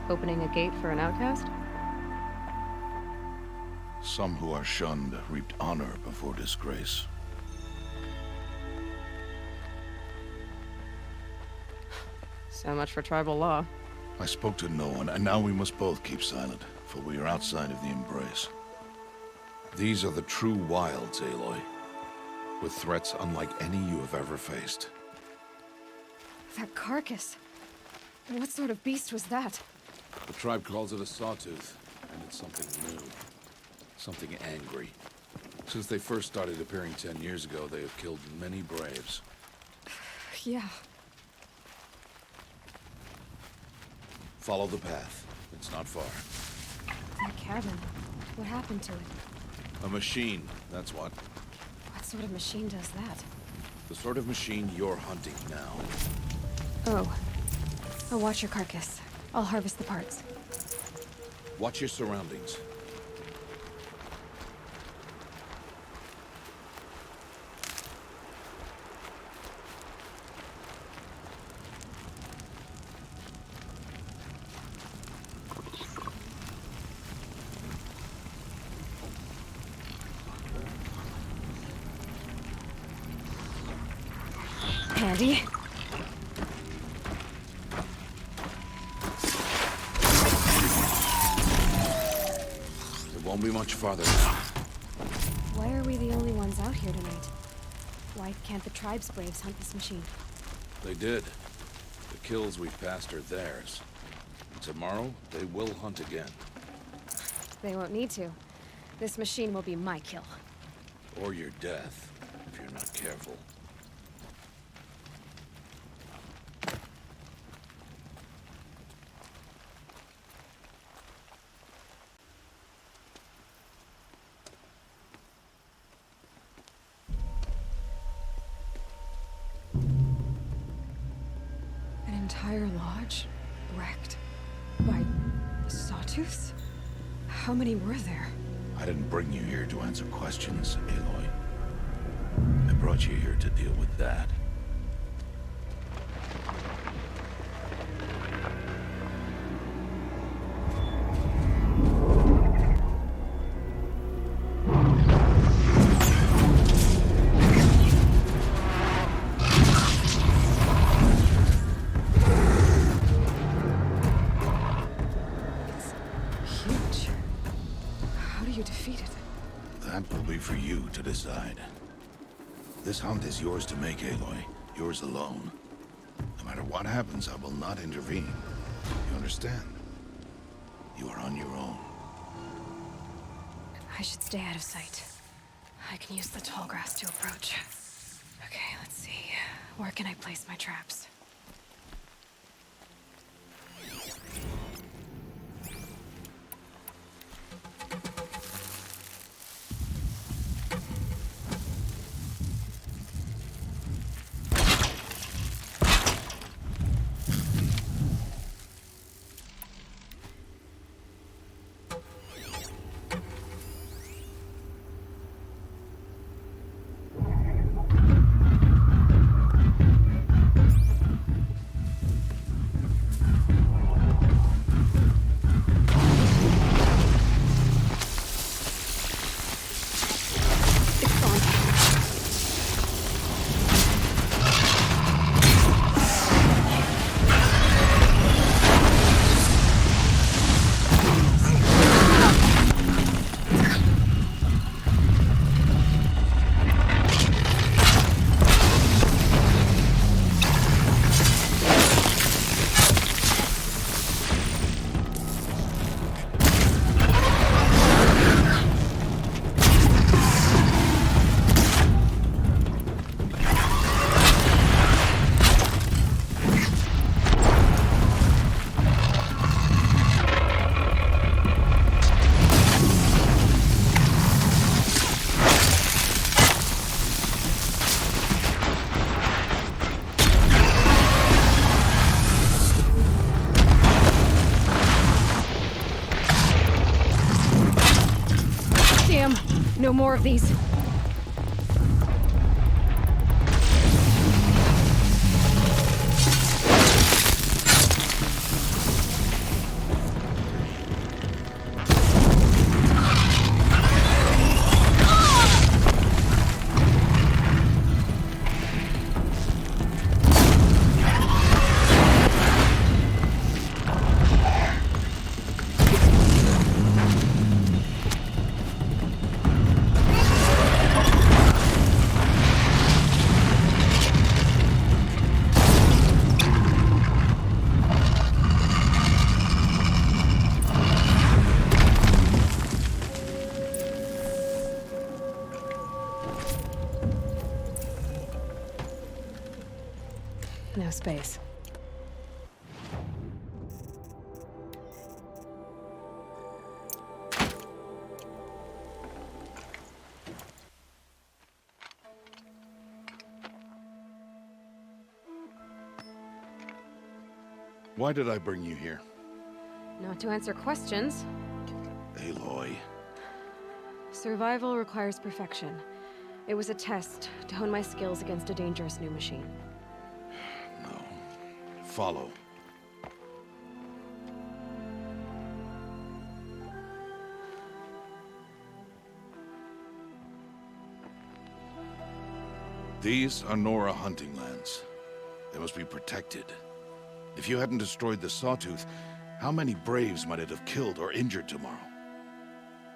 Opening a gate for an outcast? Some who are shunned reaped honor before disgrace. So much for tribal law. I spoke to no one, and now we must both keep silent, for we are outside of the embrace. These are the true wilds, Aloy, with threats unlike any you have ever faced. That carcass. What sort of beast was that? The tribe calls it a sawtooth, and it's something new. Something angry. Since they first started appearing 10 years ago, they have killed many braves. Yeah. Follow the path. It's not far. That cabin. What happened to it? A machine, that's what. What sort of machine does that? The sort of machine you're hunting now. Oh. I'll watch your carcass. I'll harvest the parts. Watch your surroundings. Handy. It won't be much farther now. Why are we the only ones out here tonight? Why can't the tribe's braves hunt this machine? They did. The kills we've passed are theirs. And tomorrow, they will hunt again. They won't need to. This machine will be my kill. Or your death, if you're not careful. An entire lodge wrecked by sawtooths? How many were there? I didn't bring you here to answer questions, Aloy. I brought you here to deal with that. Huge. How do you defeat it? That will be for you to decide. This hunt is yours to make, Aloy. Yours alone. No matter what happens, I will not intervene. You understand? You are on your own. I should stay out of sight. I can use the tall grass to approach. Okay, let's see. Where can I place my traps? No more of these. No space. Why did I bring you here? Not to answer questions. Aloy. Survival requires perfection. It was a test to hone my skills against a dangerous new machine. No. Follow. These are Nora hunting lands. They must be protected. If you hadn't destroyed the Sawtooth, how many Braves might it have killed or injured tomorrow?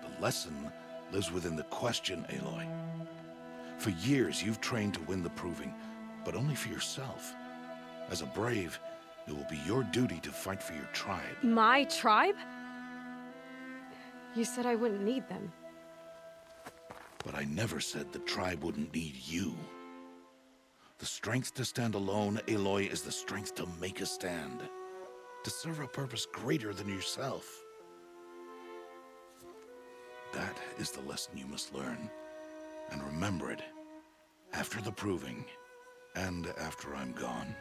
The lesson lives within the question, Aloy. For years, you've trained to win the Proving, but only for yourself. As a Brave, it will be your duty to fight for your tribe. My tribe? You said I wouldn't need them. But I never said the tribe wouldn't need you. The strength to stand alone, Aloy, is the strength to make a stand. To serve a purpose greater than yourself. That is the lesson you must learn. And remember it. After the Proving. And after I'm gone.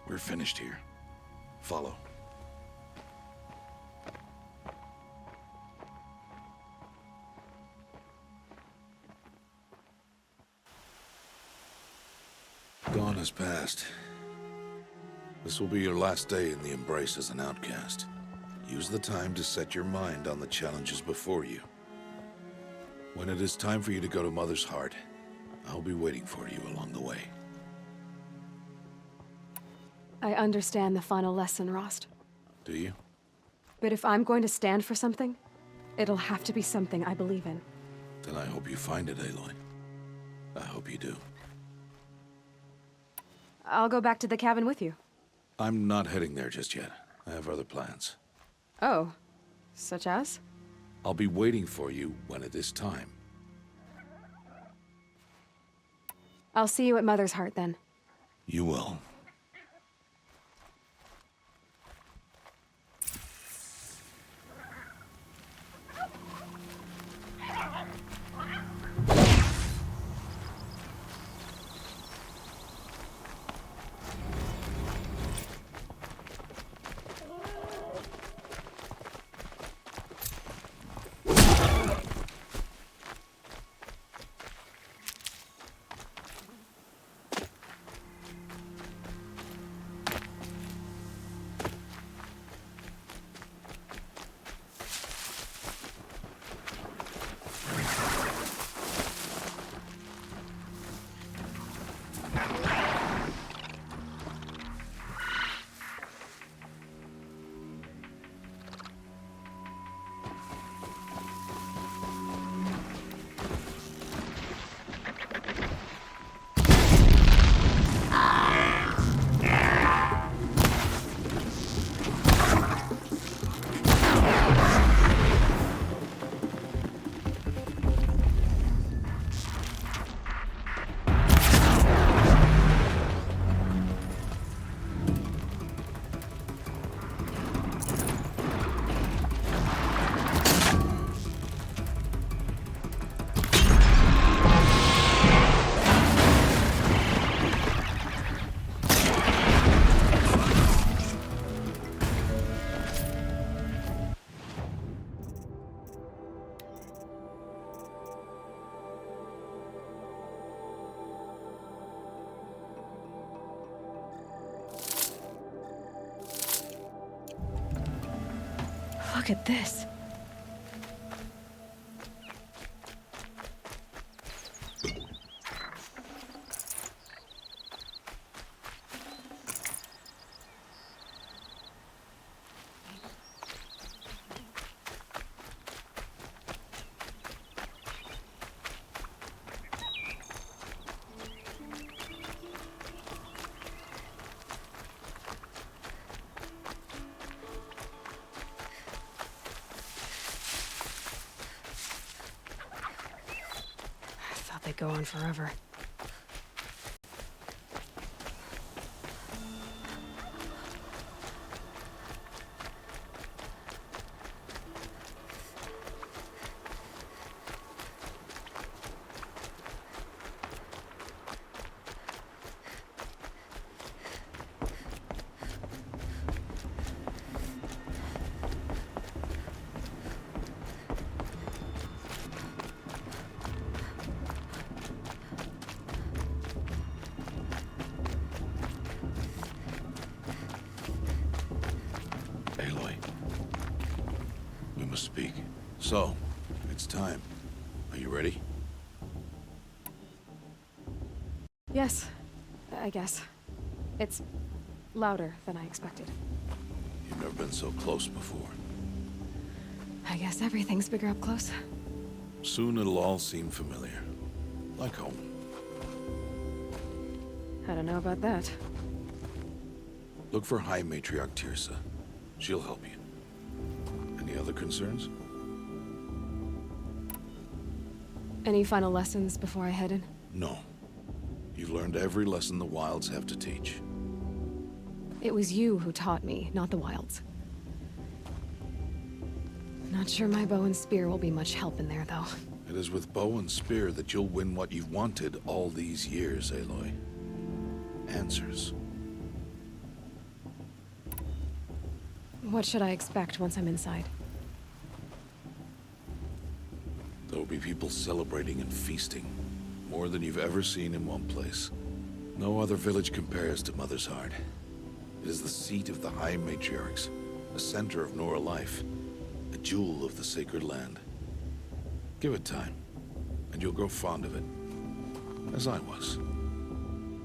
We're finished here. Follow. Dawn has passed. This will be your last day in the Embrace as an outcast. Use the time to set your mind on the challenges before you. When it is time for you to go to Mother's Heart, I'll be waiting for you along the way. I understand the final lesson, Rost. Do you? But if I'm going to stand for something, it'll have to be something I believe in. Then I hope you find it, Aloy. I hope you do. I'll go back to the cabin with you. I'm not heading there just yet. I have other plans. Oh, such as? I'll be waiting for you when it is time. I'll see you at Mother's Heart then. You will. Look at this. go on forever. Aloy. We must speak. So, it's time. Are you ready? Yes, I guess. It's louder than I expected. You've never been so close before. I guess everything's bigger up close. Soon it'll all seem familiar. Like home. I don't know about that. Look for High Matriarch Tirsa. She'll help you. Any other concerns? Any final lessons before I head in? No. You've learned every lesson the Wilds have to teach. It was you who taught me, not the Wilds. Not sure my bow and spear will be much help in there, though. It is with bow and spear that you'll win what you've wanted all these years, Aloy. Answers. What should I expect once I'm inside? There will be people celebrating and feasting. More than you've ever seen in one place. No other village compares to Mother's Heart. It is the seat of the High Matriarchs, a center of Nora life, a jewel of the sacred land. Give it time, and you'll grow fond of it. As I was,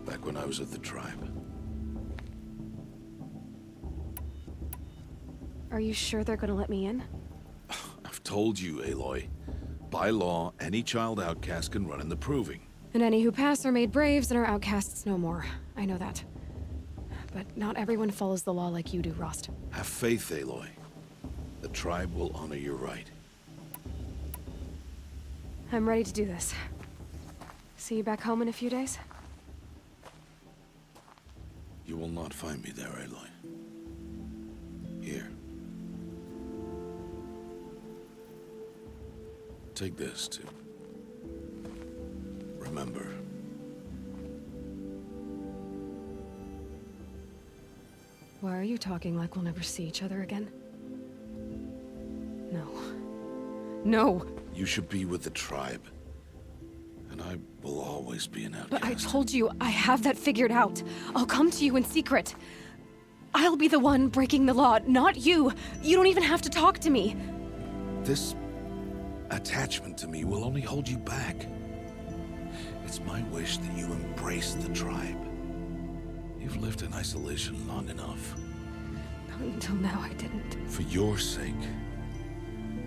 back when I was at the tribe. Are you sure they're gonna let me in? I've told you, Aloy. By law, any child outcast can run in the Proving. And any who pass are made braves and are outcasts no more. I know that. But not everyone follows the law like you do, Rost. Have faith, Aloy. The tribe will honor your right. I'm ready to do this. See you back home in a few days? You will not find me there, Aloy. Here. Take this, too. Remember. Why are you talking like we'll never see each other again? No. No! You should be with the tribe. And I will always be an outcast. But I told you, I have that figured out. I'll come to you in secret. I'll be the one breaking the law, not you. You don't even have to talk to me. This attachment to me will only hold you back. It's my wish that you embrace the tribe. You've lived in isolation long enough. Until now, I didn't. For your sake,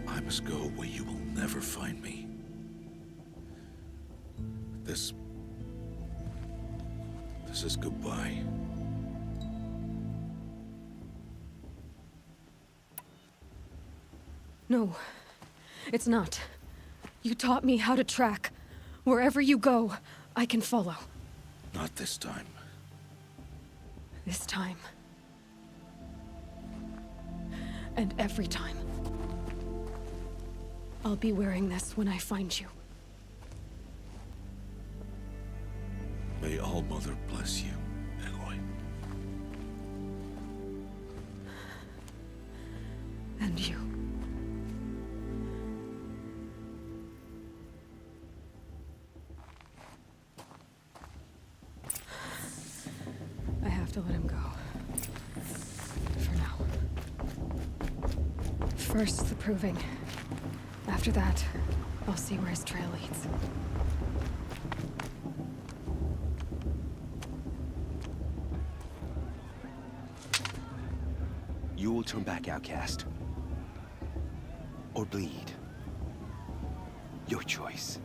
I must go where you will never find me. This is goodbye. No, it's not. You taught me how to track. Wherever you go, I can follow. Not this time. This time. And every time. I'll be wearing this when I find you. May All Mother bless you, Aloy. And you. I have to let him go. For now. First, the Proving. After that, I'll see where his trail leads. You will turn back, outcast. Or bleed. Your choice.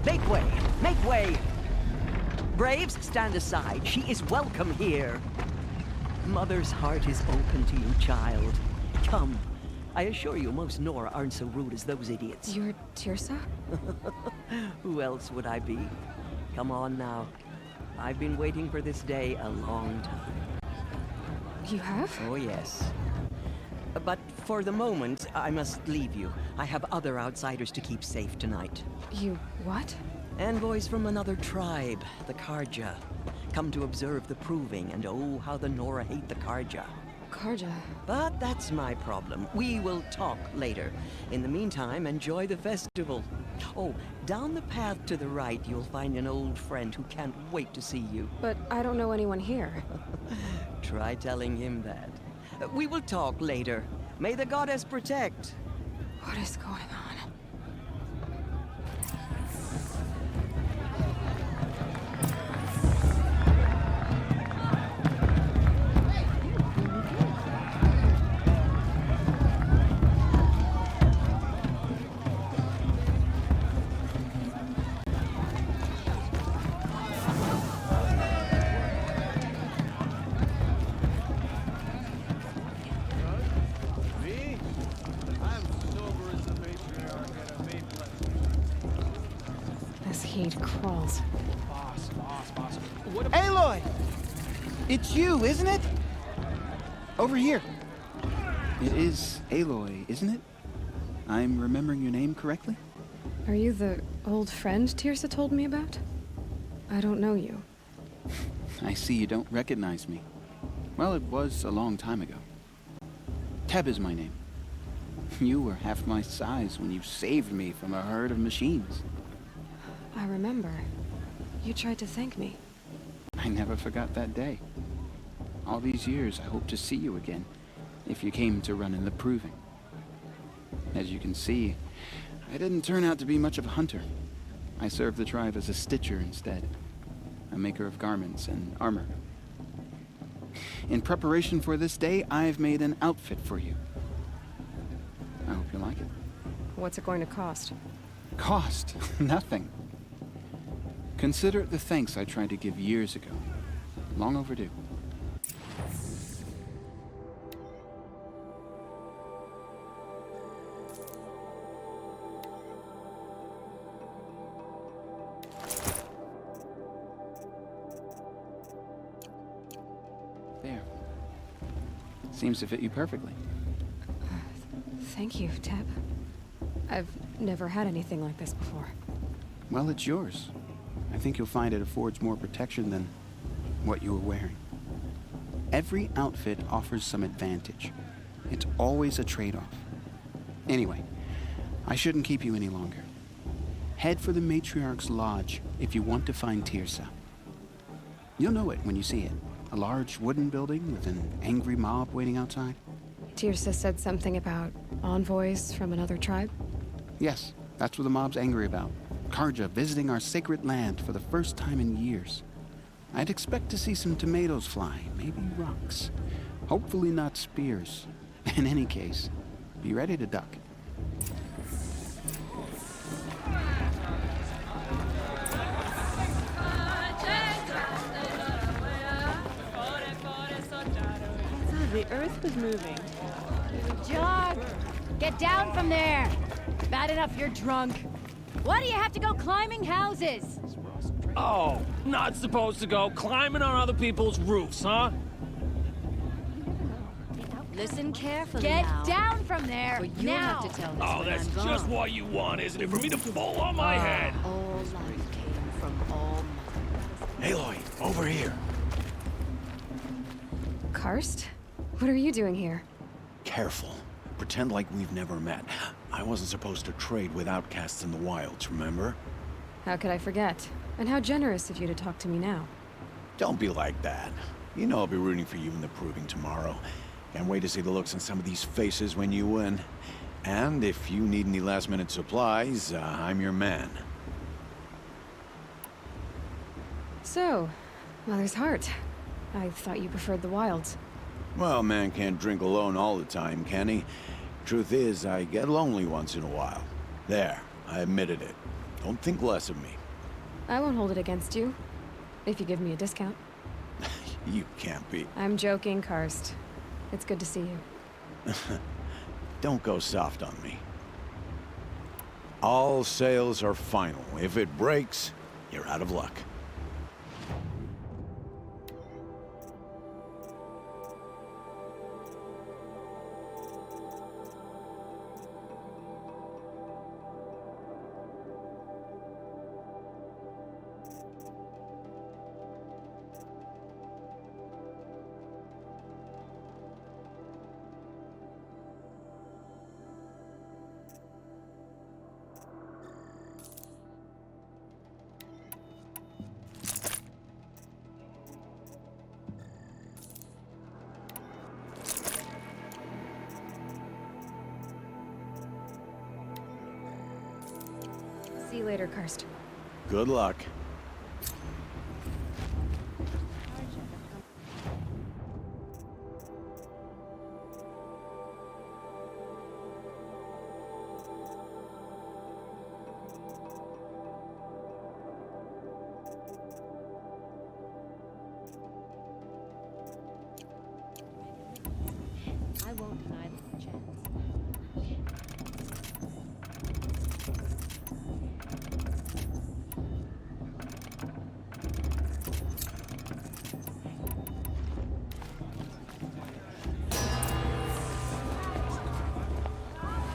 Make way! Make way! Braves, stand aside. She is welcome here. Mother's heart is open to you, child. Come. I assure you, most Nora aren't so rude as those idiots. You're Tirsa? Who else would I be? Come on now. I've been waiting for this day a long time. You have? Oh, yes. But for the moment, I must leave you. I have other outsiders to keep safe tonight. You what? Envoys from another tribe, the Karja. Come to observe the proving, and oh, how the Nora hate the Karja. Karja. But that's my problem. We will talk later. In the meantime, enjoy the festival. Oh, down the path to the right, you'll find an old friend who can't wait to see you. But I don't know anyone here. Try telling him that. We will talk later. May the goddess protect. What is going on? This heat crawls. Aloy! It's you, isn't it? Over here. It is Aloy, isn't it? I'm remembering your name correctly? Are you the old friend Tirsa told me about? I don't know you. I see you don't recognize me. Well, it was a long time ago. Teb is my name. You were half my size when you saved me from a herd of machines. I remember. You tried to thank me. I never forgot that day. All these years, I hope to see you again, if you came to run in the proving. As you can see, I didn't turn out to be much of a hunter. I served the tribe as a stitcher instead, a maker of garments and armor. In preparation for this day, I've made an outfit for you. I hope you like it. What's it going to cost? Cost? Nothing. Consider it the thanks I tried to give years ago. Long overdue. There. Seems to fit you perfectly. Thank you, Teb. I've never had anything like this before. Well, it's yours. I think you'll find it affords more protection than what you were wearing. Every outfit offers some advantage. It's always a trade-off. Anyway, I shouldn't keep you any longer. Head for the Matriarch's Lodge if you want to find Tirsa. You'll know it when you see it. A large wooden building with an angry mob waiting outside. Tirsa said something about envoys from another tribe? Yes, that's what the mob's angry about. Karja visiting our sacred land for the first time in years. I'd expect to see some tomatoes fly, maybe rocks. Hopefully not spears. In any case, be ready to duck. The earth was moving. Jog! Get down from there! Bad enough you're drunk. Why do you have to go climbing houses? Oh, not supposed to go climbing on other people's roofs, huh? Listen carefully. Get down from there! But you now! have to tell this Oh, when that's I'm gone. just what you want, isn't it? For me to fall on my head. All life came from all Aloy, over here. Karst? What are you doing here? Careful. Pretend like we've never met. I wasn't supposed to trade with outcasts in the wilds, remember? How could I forget? And how generous of you to talk to me now. Don't be like that. You know I'll be rooting for you in the proving tomorrow. Can't wait to see the looks on some of these faces when you win. And if you need any last-minute supplies, I'm your man. So, Mother's Heart. I thought you preferred the wilds. Well, man can't drink alone all the time, can he? Truth is, I get lonely once in a while. There, I admitted it. Don't think less of me. I won't hold it against you. If you give me a discount. You can't be. I'm joking, Karst. It's good to see you. Don't go soft on me. All sales are final. If it breaks, you're out of luck. See you later, Karst. Good luck. I won't deny them a chance.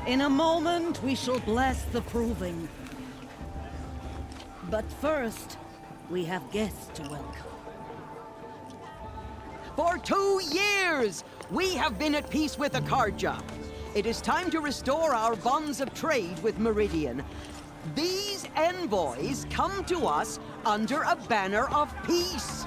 In a moment, we shall bless the proving. But first, we have guests to welcome. For 2 years, we have been at peace with Akarja. It is time to restore our bonds of trade with Meridian. These envoys come to us under a banner of peace.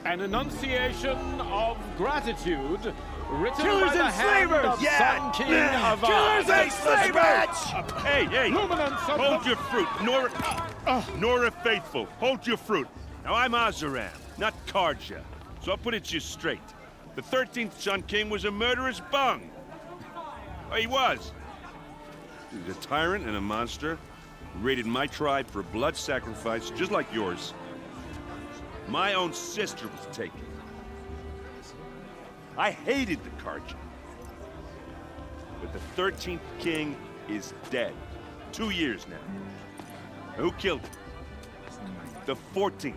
An enunciation of gratitude written Killers by the and hand slavers! of Yeah! Sun King of Killers and slavers! Hey, Luminance of hold the... your fruit. Nora Faithful, hold your fruit. Now, I'm Azaram, not Karja, so I'll put it to you straight. The 13th Sun King was a murderous bung. Oh, he was. He was a tyrant and a monster. He raided my tribe for a blood sacrifice, just like yours. My own sister was taken. I hated the Karja. But the 13th king is dead. 2 years now. Who killed him? The 14th.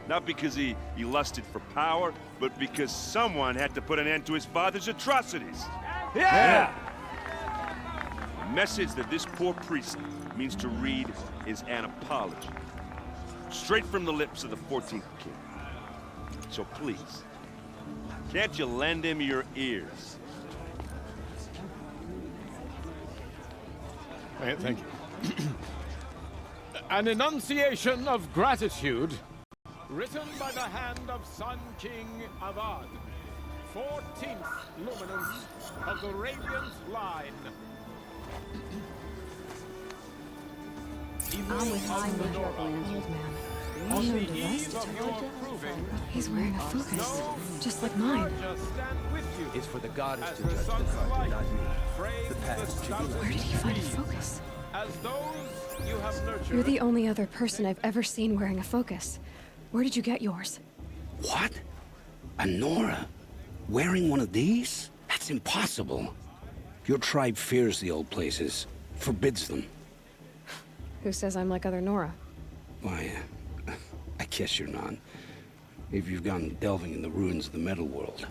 Not because he lusted for power, but because someone had to put an end to his father's atrocities. Yeah! The message that this poor priest means to read is an apology. Straight from the lips of the 14th king. So please, can't you lend him your ears? Thank you. An enunciation of gratitude written by the hand of Sun King Avad, 14th luminance of the Radiant Line. I'm with my major plans, old man. On the eve of your proving, He's wearing a focus, just like mine. just stand with you. It's for the goddess As to her judge the son's heart, light not me. frames The past should be thousands Where did he find a of focus? As those you have nurtured. You're the only other person I've ever seen wearing a focus. Where did you get yours? What? A Nora? Wearing one of these? That's impossible. Your tribe fears the old places, forbids them. Who says I'm like other Nora? Why, I guess you're not. If you've gone delving in the ruins of the metal world.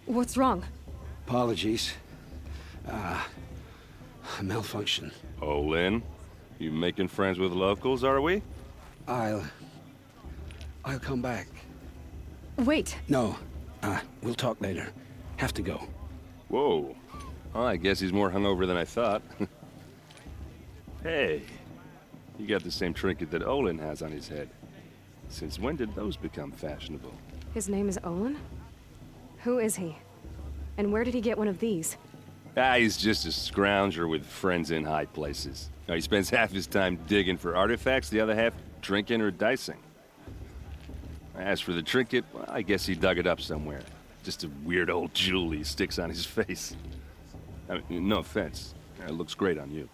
What's wrong? Apologies. A malfunction. Oh, Lynn, you making friends with locals, are we? I'll come back. Wait. No, we'll talk later. Have to go. Whoa. Oh, I guess he's more hungover than I thought. Hey, you got the same trinket that Olin has on his head. Since when did those become fashionable? His name is Olin? Who is he? And where did he get one of these? He's just a scrounger with friends in high places. Now, he spends half his time digging for artifacts, the other half drinking or dicing. As for the trinket, well, I guess he dug it up somewhere. Just a weird old jewel he sticks on his face. I mean, no offense. It looks great on you.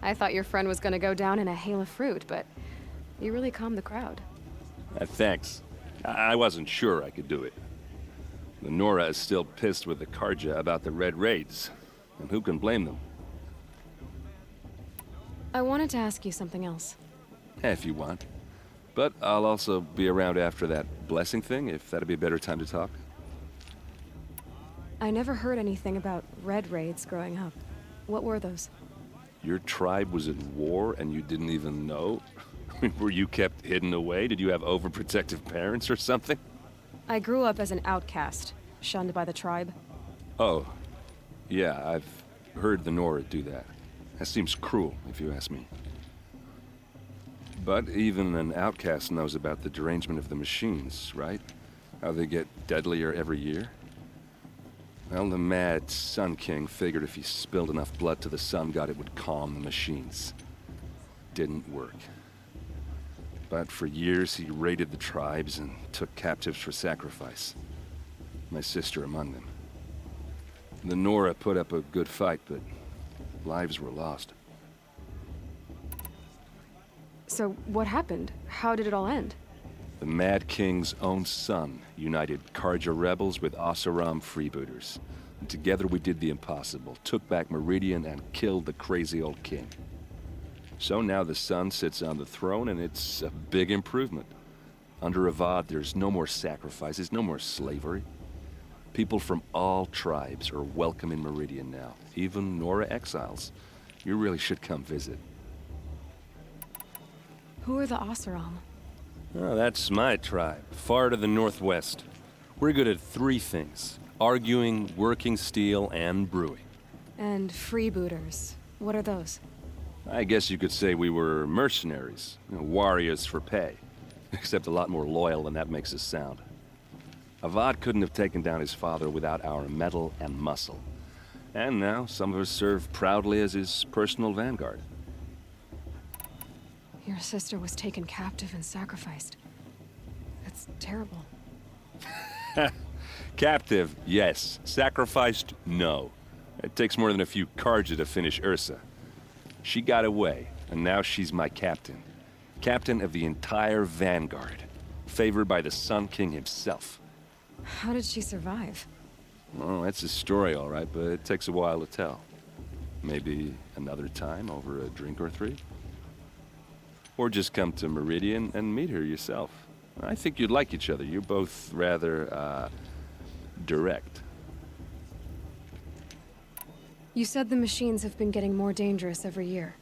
I thought your friend was gonna go down in a hail of fruit, but you really calmed the crowd. Thanks. I wasn't sure I could do it. The Nora is still pissed with the Karja about the Red Raids, and who can blame them? I wanted to ask you something else. If you want. But I'll also be around after that blessing thing, if that'd be a better time to talk. I never heard anything about Red Raids growing up. What were those? Your tribe was in war and you didn't even know? Were you kept hidden away? Did you have overprotective parents or something? I grew up as an outcast, shunned by the tribe. Oh, yeah, I've heard the Nora do that. That seems cruel, if you ask me. But even an outcast knows about the derangement of the machines, right? How they get deadlier every year? Well, the mad Sun King figured if he spilled enough blood to the Sun God, it would calm the machines. Didn't work. But for years, he raided the tribes and took captives for sacrifice. My sister among them. The Nora put up a good fight, but lives were lost. So what happened? How did it all end? The Mad King's own son united Karja rebels with Oseram freebooters. And together we did the impossible, took back Meridian and killed the crazy old king. So now the son sits on the throne and it's a big improvement. Under Avad, there's no more sacrifices, no more slavery. People from all tribes are welcome in Meridian now, even Nora exiles. You really should come visit. Who are the Oseram? Oh, that's my tribe, far to the northwest. We're good at three things: arguing, working steel, and brewing. And freebooters. What are those? I guess you could say we were mercenaries, warriors for pay. Except a lot more loyal than that makes us sound. Avad couldn't have taken down his father without our metal and muscle. And now some of us serve proudly as his personal vanguard. Your sister was taken captive and sacrificed. That's terrible. Captive, yes. Sacrificed, no. It takes more than a few Karja to finish Ursa. She got away, and now she's my captain. Captain of the entire vanguard. Favored by the Sun King himself. How did she survive? Well, that's a story, all right, but it takes a while to tell. Maybe another time over a drink or three? Or just come to Meridian and meet her yourself. I think you'd like each other. You're both rather, direct. You said the machines have been getting more dangerous every year.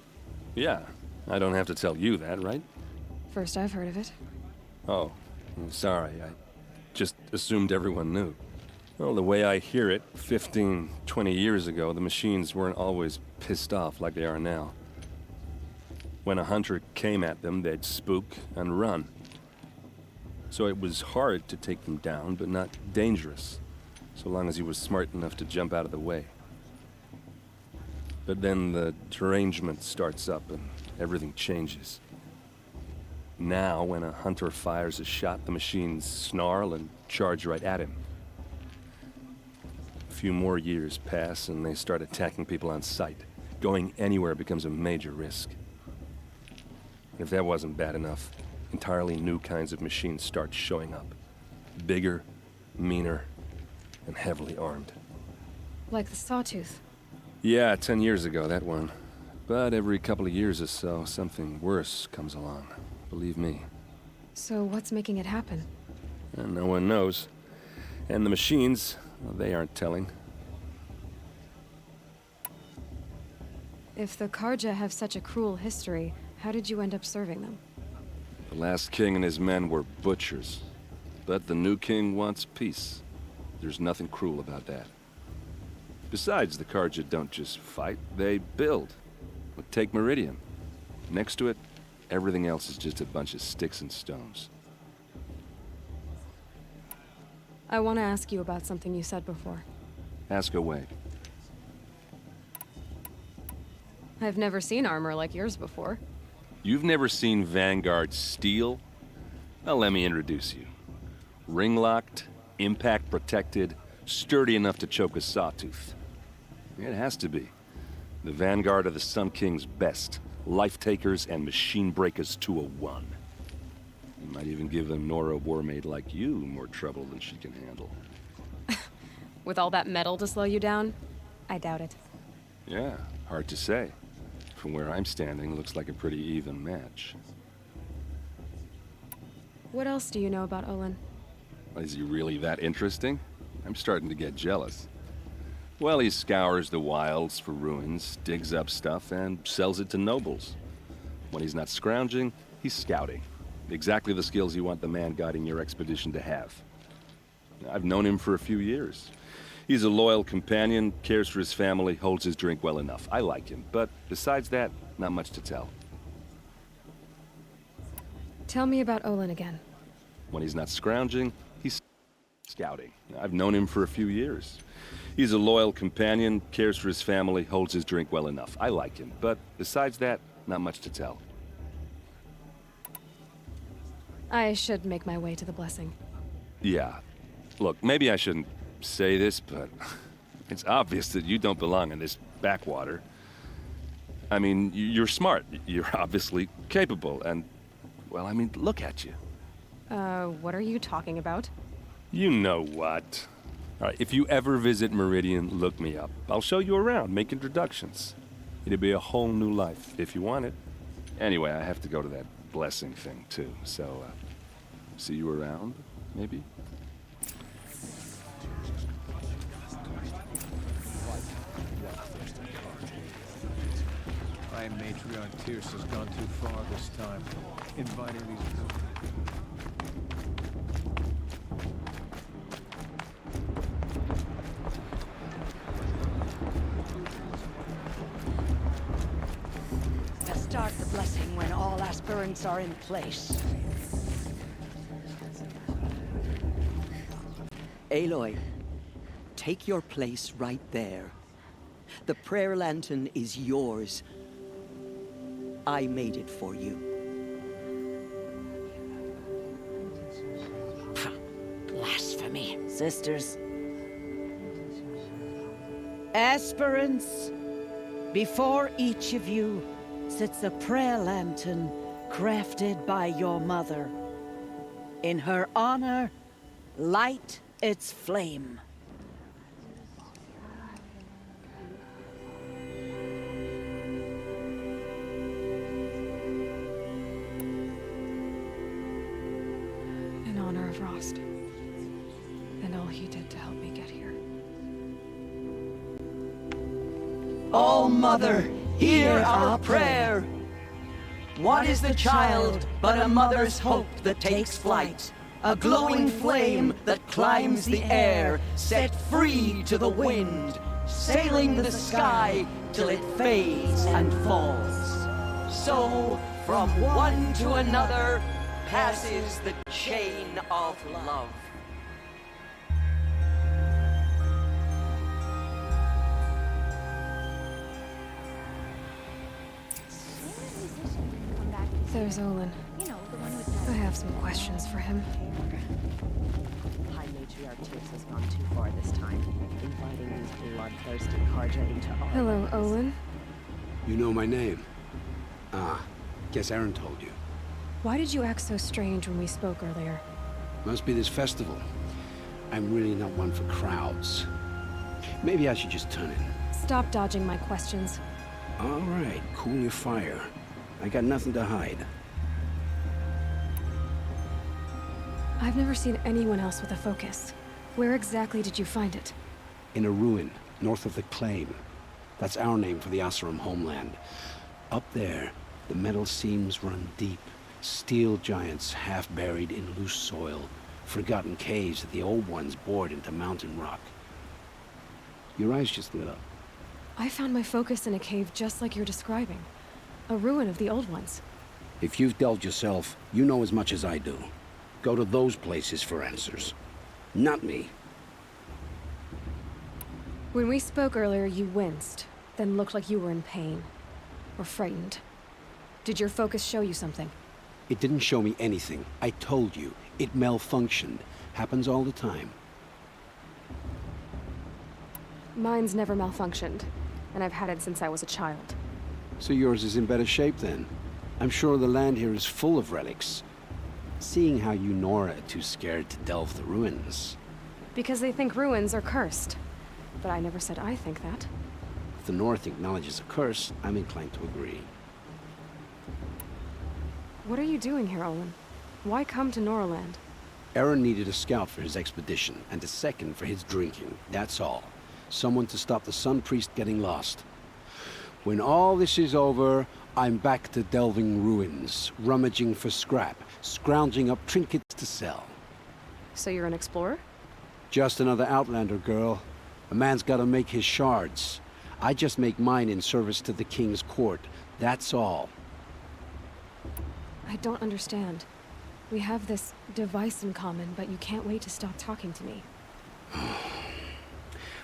Yeah, I don't have to tell you that, right? First I've heard of it. Oh, I'm sorry. I just assumed everyone knew. Well, the way I hear it, 15, 20 years ago, the machines weren't always pissed off like they are now. When a hunter came at them, they'd spook and run. So it was hard to take them down, but not dangerous, so long as he was smart enough to jump out of the way. But then the derangement starts up and everything changes. Now, when a hunter fires a shot, the machines snarl and charge right at him. A few more years pass and they start attacking people on sight. Going anywhere becomes a major risk. If that wasn't bad enough, entirely new kinds of machines start showing up. Bigger, meaner, and heavily armed. Like the Sawtooth. Yeah, 10 years ago, that one. But every couple of years or so, something worse comes along. Believe me. So what's making it happen? And no one knows. And the machines, well, they aren't telling. If the Karja have such a cruel history, how did you end up serving them? The last king and his men were butchers. But the new king wants peace. There's nothing cruel about that. Besides, the Karja don't just fight, they build. Take Meridian. Next to it, everything else is just a bunch of sticks and stones. I want to ask you about something you said before. Ask away. I've never seen armor like yours before. You've never seen Vanguard steel? Well, let me introduce you. Ring-locked, impact-protected, sturdy enough to choke a sawtooth. It has to be. The vanguard of the Sun King's best. Life takers and machine breakers to a one. You might even give a Nora warmaid like you more trouble than she can handle. With all that metal to slow you down? I doubt it. Yeah, hard to say. From where I'm standing, looks like a pretty even match. What else do you know about Olin? Is he really that interesting? I'm starting to get jealous. Well, he scours the wilds for ruins, digs up stuff, and sells it to nobles. When he's not scrounging, he's scouting. Exactly the skills you want the man guiding your expedition to have. I've known him for a few years. He's a loyal companion, cares for his family, holds his drink well enough. I like him, but besides that, not much to tell. Tell me about Olin again. When he's not scrounging, he's scouting. I've known him for a few years. He's a loyal companion, cares for his family, holds his drink well enough. I like him, but besides that, not much to tell. I should make my way to the blessing. Yeah. Look, maybe I shouldn't say this, but it's obvious that you don't belong in this backwater. I mean, you're smart. You're obviously capable, and, well, I mean, look at you. What are you talking about? You know what. All right, if you ever visit Meridian, look me up. I'll show you around, make introductions. It'll be a whole new life, if you want it. Anyway, I have to go to that blessing thing, too, so, see you around, maybe? Matriarch Tierce has gone too far this time, inviting these... Let's start the blessing when all aspirants are in place. Aloy, take your place right there. The prayer lantern is yours. I made it for you. Blasphemy, sisters. Aspirants, before each of you sits a prayer lantern crafted by your mother. In her honor, light its flame. In honor of Rost. And all he did to help me get here. All Mother, hear our prayer. What is the child but a mother's hope that takes flight? A glowing flame that climbs the air, set free to the wind, sailing the sky till it fades and falls. So, from one to another, passes the chain of love. There's Olin. You know, the one with I have some questions for him. High Matriarch Tierce has gone too far this time, inviting these bloodthirsty Karja into our Hello, ranks. Olin. You know my name? Ah, guess Aaron told you. Why did you act so strange when we spoke earlier? Must be this festival. I'm really not one for crowds. Maybe I should just turn in. Stop dodging my questions. All right, cool your fire. I got nothing to hide. I've never seen anyone else with a focus. Where exactly did you find it? In a ruin, north of the Claim. That's our name for the Oseram homeland. Up there, the metal seams run deep. Steel giants half buried in loose soil. Forgotten caves that the old ones bored into mountain rock. Your eyes just lit up. I found my focus in a cave just like you're describing. A ruin of the old ones. If you've delved yourself, you know as much as I do. Go to those places for answers. Not me. When we spoke earlier, you winced, then looked like you were in pain. Or frightened. Did your focus show you something? It didn't show me anything. I told you. It malfunctioned. Happens all the time. Mine's never malfunctioned. and I've had it since I was a child. So yours is in better shape then. I'm sure the land here is full of relics. Seeing how you Nora are too scared to delve the ruins. Because they think ruins are cursed. But I never said I think that. If the North acknowledges a curse, I'm inclined to agree. What are you doing here, Olin? Why come to Noraland? Aaron needed a scout for his expedition, and a second for his drinking. That's all. Someone to stop the Sun Priest getting lost. When all this is over, I'm back to delving ruins, rummaging for scrap, scrounging up trinkets to sell. So you're an explorer? Just another Outlander, girl. A man's gotta make his shards. I just make mine in service to the King's court. That's all. I don't understand. We have this device in common, but you can't wait to stop talking to me.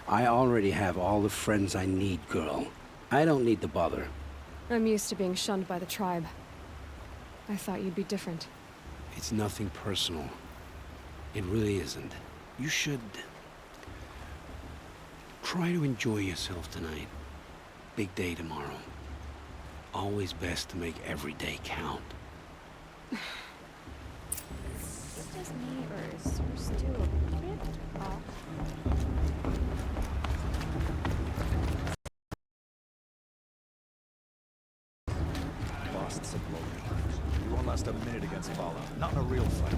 I already have all the friends I need, girl. I don't need the bother. I'm used to being shunned by the tribe. I thought you'd be different. It's nothing personal. It really isn't. You should... try to enjoy yourself tonight. Big day tomorrow. Always best to make every day count. Just neighbors. We're still a bit off. Lost some local. We won't last a minute against Fallout. Not in a real fight.